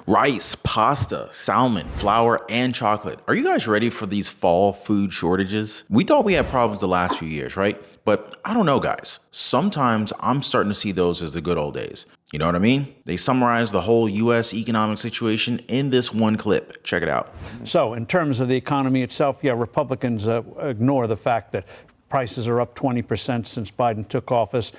Rice, pasta, salmon, flour, and chocolate. Are you guys ready for these fall food shortages? We thought we had problems the last few years, right? But I don't know, guys. Sometimes I'm starting to see those as the good old days. You know what I mean? They summarize the whole U.S. economic situation in this one clip. Check it out. So in terms of the economy itself, yeah, Republicans ignore the fact that prices are up 20% since Biden took office.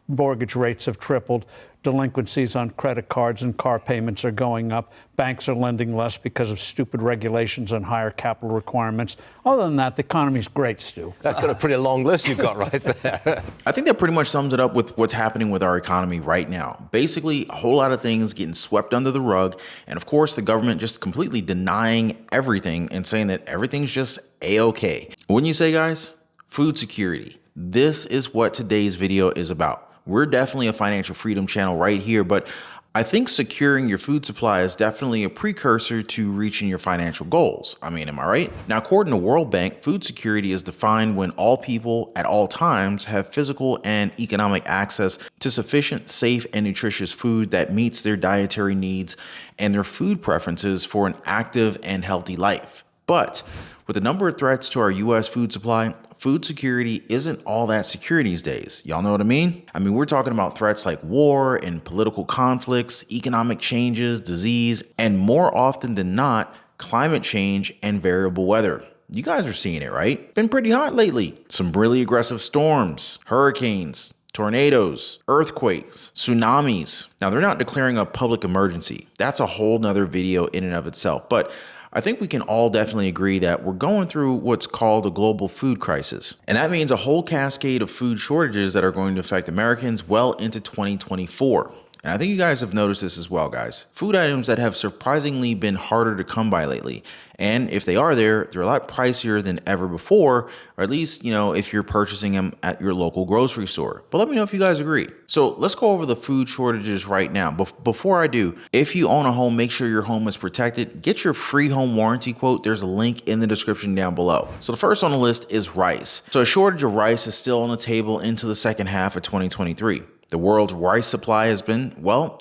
Mortgage rates have tripled. Delinquencies on credit cards and car payments are going up. Banks are lending less because of stupid regulations and higher capital requirements. Other than that, the economy's great, Stu. That's got a pretty long list you've got right there. I think that pretty much sums it up with what's happening with our economy right now. Basically, a whole lot of things getting swept under the rug. And of course, the government just completely denying everything and saying that everything's just A-okay. Wouldn't you say, guys? Food security. This is what today's video is about. We're definitely a financial freedom channel right here, but I think securing your food supply is definitely a precursor to reaching your financial goals. I mean, am I right? Now, according to World Bank, food security is defined when all people at all times have physical and economic access to sufficient, safe, and nutritious food that meets their dietary needs and their food preferences for an active and healthy life. But with the number of threats to our U.S. food supply, food security isn't all that secure these days. Y'all know what I mean? I mean, we're talking about threats like war and political conflicts, economic changes, disease, and more often than not, climate change and variable weather. You guys are seeing it, right? Been pretty hot lately. Some really aggressive storms, hurricanes, tornadoes, earthquakes, tsunamis. Now, they're not declaring a public emergency. That's a whole nother video in and of itself. But I think we can all definitely agree that we're going through what's called a global food crisis. And that means a whole cascade of food shortages that are going to affect Americans well into 2024. And I think you guys have noticed this as well, guys. Food items that have surprisingly been harder to come by lately. And if they are there, they're a lot pricier than ever before, or at least, if you're purchasing them at your local grocery store. But let me know if you guys agree. So let's go over the food shortages right now. Before I do, if you own a home, make sure your home is protected. Get your free home warranty quote. There's a link in the description down below. So the first on the list is rice. So a shortage of rice is still on the table into the second half of 2023. The world's rice supply has been,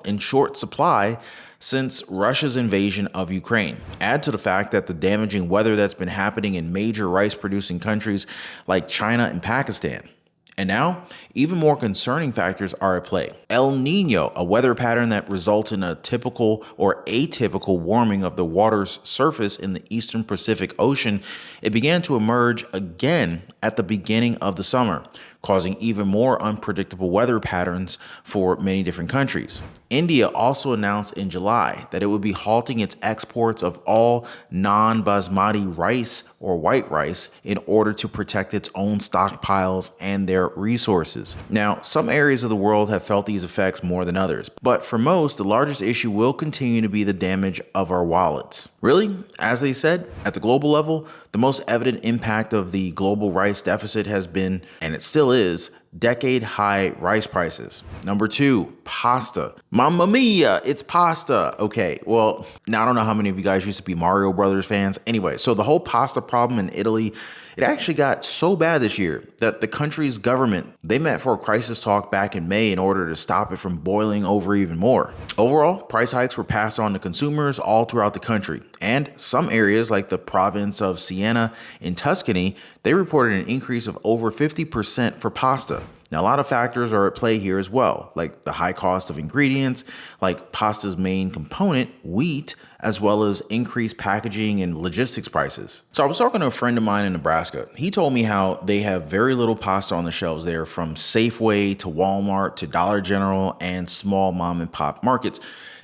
in short supply since Russia's invasion of Ukraine. Add to the fact that the damaging weather that's been happening in major rice-producing countries like China and Pakistan. And now, even more concerning factors are at play. El Nino, a weather pattern that results in a typical or atypical warming of the water's surface in the eastern Pacific Ocean, it began to emerge again at the beginning of the summer, causing even more unpredictable weather patterns for many different countries. India also announced in July that it would be halting its exports of all non-basmati rice or white rice in order to protect its own stockpiles and their resources. Now, some areas of the world have felt these effects more than others, but for most, the largest issue will continue to be the damage of our wallets. Really, as they said, at the global level, the most evident impact of the global rice deficit has been, and it still is, decade-high rice prices. Number 2, pasta. Mamma mia, it's pasta. Okay, well, now I don't know how many of you guys used to be Mario Brothers fans. Anyway, so the whole pasta problem in Italy, it actually got so bad this year that the country's government, they met for a crisis talk back in May in order to stop it from boiling over even more. Overall, price hikes were passed on to consumers all throughout the country. And some areas like the province of Siena in Tuscany, they reported an increase of over 50% for pasta. Now, a lot of factors are at play here as well, like the high cost of ingredients, like pasta's main component, wheat, as well as increased packaging and logistics prices. So I was talking to a friend of mine in Nebraska. He told me how they have very little pasta on the shelves there, from Safeway to Walmart to Dollar General and small mom and pop markets.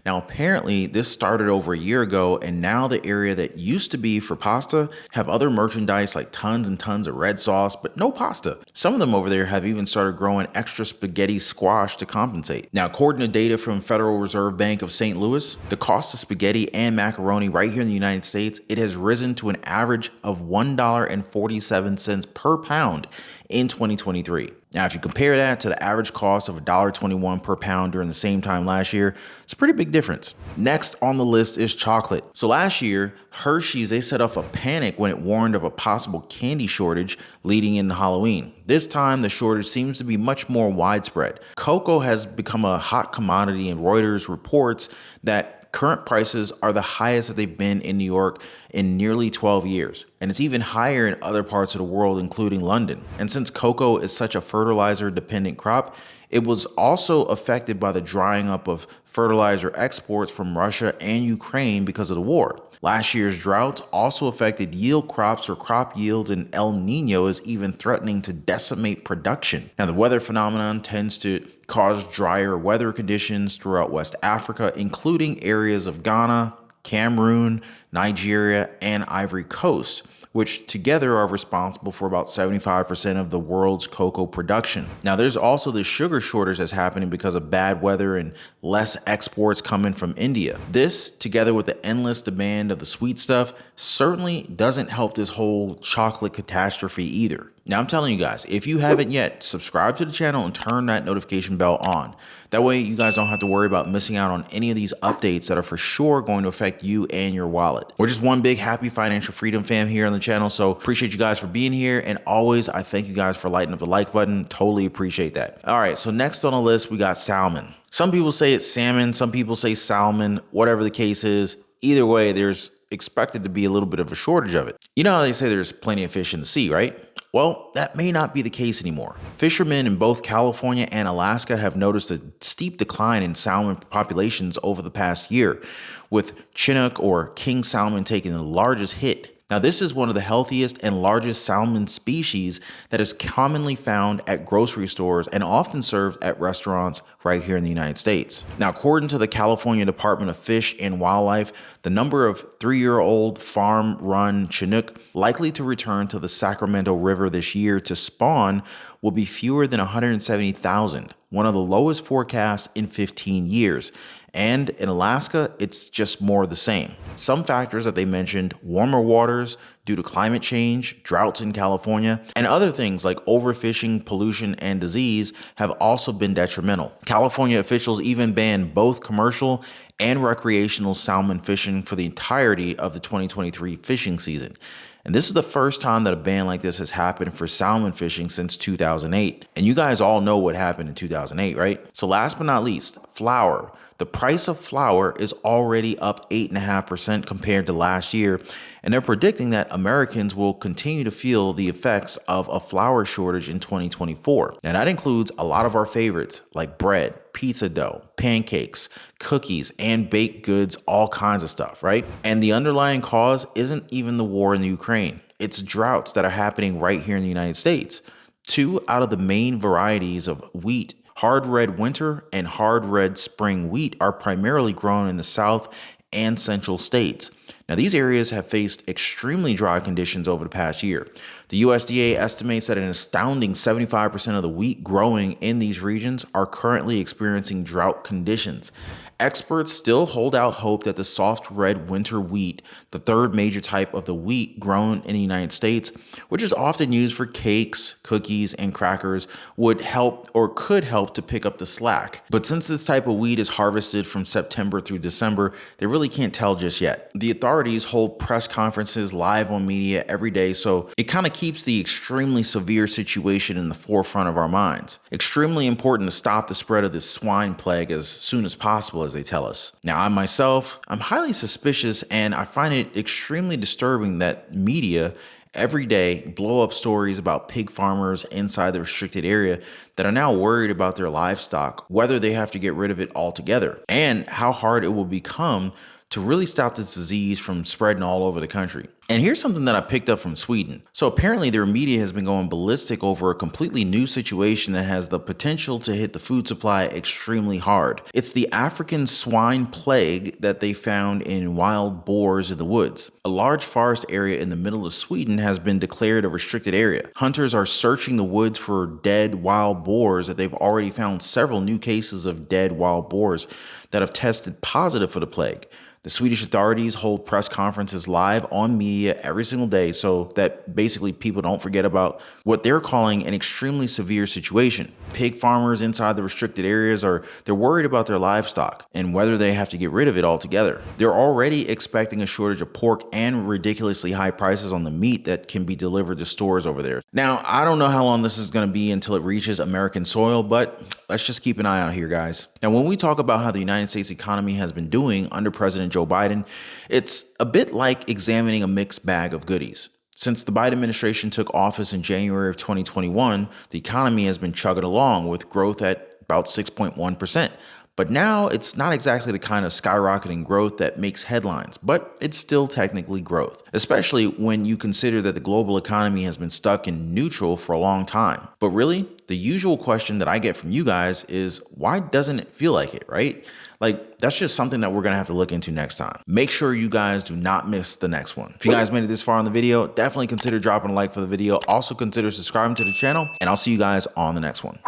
Now, apparently this started over a year ago, and now the area that used to be for pasta have other merchandise like tons and tons of red sauce, but no pasta. Some of them over there have even started growing extra spaghetti squash to compensate. Now, according to data from Federal Reserve Bank of St. Louis, the cost of spaghetti and macaroni right here in the United States, it has risen to an average of $1.47 per pound in 2023. Now, if you compare that to the average cost of $1.21 per pound during the same time last year, it's a pretty big difference. Next on the list is chocolate. So last year, Hershey's, they set off a panic when it warned of a possible candy shortage leading into Halloween. This time, the shortage seems to be much more widespread. Cocoa has become a hot commodity, and Reuters reports that Current prices are the highest that they've been in New York in nearly 12 years, and it's even higher in other parts of the world, including London. And since cocoa is such a fertilizer-dependent crop, it was also affected by the drying up of fertilizer exports from Russia and Ukraine because of the war. Last year's droughts also affected yield crops or crop yields, and El Nino is even threatening to decimate production. Now, the weather phenomenon tends to cause drier weather conditions throughout West Africa, including areas of Ghana, Cameroon, Nigeria, and Ivory Coast, which together are responsible for about 75% of the world's cocoa production. Now, there's also the sugar shortage that's happening because of bad weather and less exports coming from India. This, together with the endless demand of the sweet stuff, certainly doesn't help this whole chocolate catastrophe either. Now, I'm telling you guys, if you haven't yet, subscribe to the channel and turn that notification bell on. That way you guys don't have to worry about missing out on any of these updates that are for sure going to affect you and your wallet. We're just one big happy financial freedom fam here on the channel, so appreciate you guys for being here, and always I thank you guys for lighting up the like button. Totally appreciate that. All right, so next on the list we got salmon. Some people say it's salmon, some people say salmon, whatever the case is. Either way, there's expected to be a little bit of a shortage of it. You know how they say there's plenty of fish in the sea, right? Well, that may not be the case anymore. Fishermen in both California and Alaska have noticed a steep decline in salmon populations over the past year, with Chinook or king salmon taking the largest hit. Now, this is one of the healthiest and largest salmon species that is commonly found at grocery stores and often served at restaurants right here in the United States. Now, according to the California Department of Fish and Wildlife, the number of 3-year-old farm-run Chinook likely to return to the Sacramento River this year to spawn will be fewer than 170,000, one of the lowest forecasts in 15 years. And in Alaska, it's just more of the same. Some factors that they mentioned: warmer waters due to climate change, droughts in California, and other things like overfishing, pollution, and disease have also been detrimental. California officials even banned both commercial and recreational salmon fishing for the entirety of the 2023 fishing season. And this is the first time that a ban like this has happened for salmon fishing since 2008. And you guys all know what happened in 2008, right? So last but not least, flour. The price of flour is already up 8.5% compared to last year, and they're predicting that Americans will continue to feel the effects of a flour shortage in 2024. Now, that includes a lot of our favorites like bread, pizza dough, pancakes, cookies, and baked goods, all kinds of stuff, right? And the underlying cause isn't even the war in the Ukraine. It's droughts that are happening right here in the United States. 2 out of the main varieties of wheat, hard red winter and hard red spring wheat, are primarily grown in the South and Central states. Now, these areas have faced extremely dry conditions over the past year. The USDA estimates that an astounding 75% of the wheat growing in these regions are currently experiencing drought conditions. Experts still hold out hope that the soft red winter wheat, the third major type of the wheat grown in the United States, which is often used for cakes, cookies, and crackers, would help or could help to pick up the slack. But since this type of wheat is harvested from September through December, they really can't tell just yet. The authorities hold press conferences live on media every day, so it kind of keeps the extremely severe situation in the forefront of our minds. Extremely important to stop the spread of this swine plague as soon as possible, as they tell us. Now, I'm highly suspicious, and I find it extremely disturbing that media every day blow up stories about pig farmers inside the restricted area that are now worried about their livestock, whether they have to get rid of it altogether, and how hard it will become to really stop this disease from spreading all over the country. And here's something that I picked up from Sweden. So apparently their media has been going ballistic over a completely new situation that has the potential to hit the food supply extremely hard. It's the African swine plague that they found in wild boars in the woods. A large forest area in the middle of Sweden has been declared a restricted area. Hunters are searching the woods for dead wild boars that they've already found several new cases of dead wild boars that have tested positive for the plague. The Swedish authorities hold press conferences live on media every single day so that basically people don't forget about what they're calling an extremely severe situation. Pig farmers inside the restricted areas they're worried about their livestock and whether they have to get rid of it altogether. They're already expecting a shortage of pork and ridiculously high prices on the meat that can be delivered to stores over there. Now, I don't know how long this is going to be until it reaches American soil, but let's just keep an eye out here, guys. Now, when we talk about how the United States economy has been doing under President Joe Biden, it's a bit like examining a mixed bag of goodies. Since the Biden administration took office in January of 2021, the economy has been chugging along with growth at about 6.1%. But now it's not exactly the kind of skyrocketing growth that makes headlines, but it's still technically growth, especially when you consider that the global economy has been stuck in neutral for a long time. But really, the usual question that I get from you guys is, why doesn't it feel like it, right? Like, that's just something that we're going to have to look into next time. Make sure you guys do not miss the next one. If you guys made it this far in the video, definitely consider dropping a like for the video. Also consider subscribing to the channel, and I'll see you guys on the next one.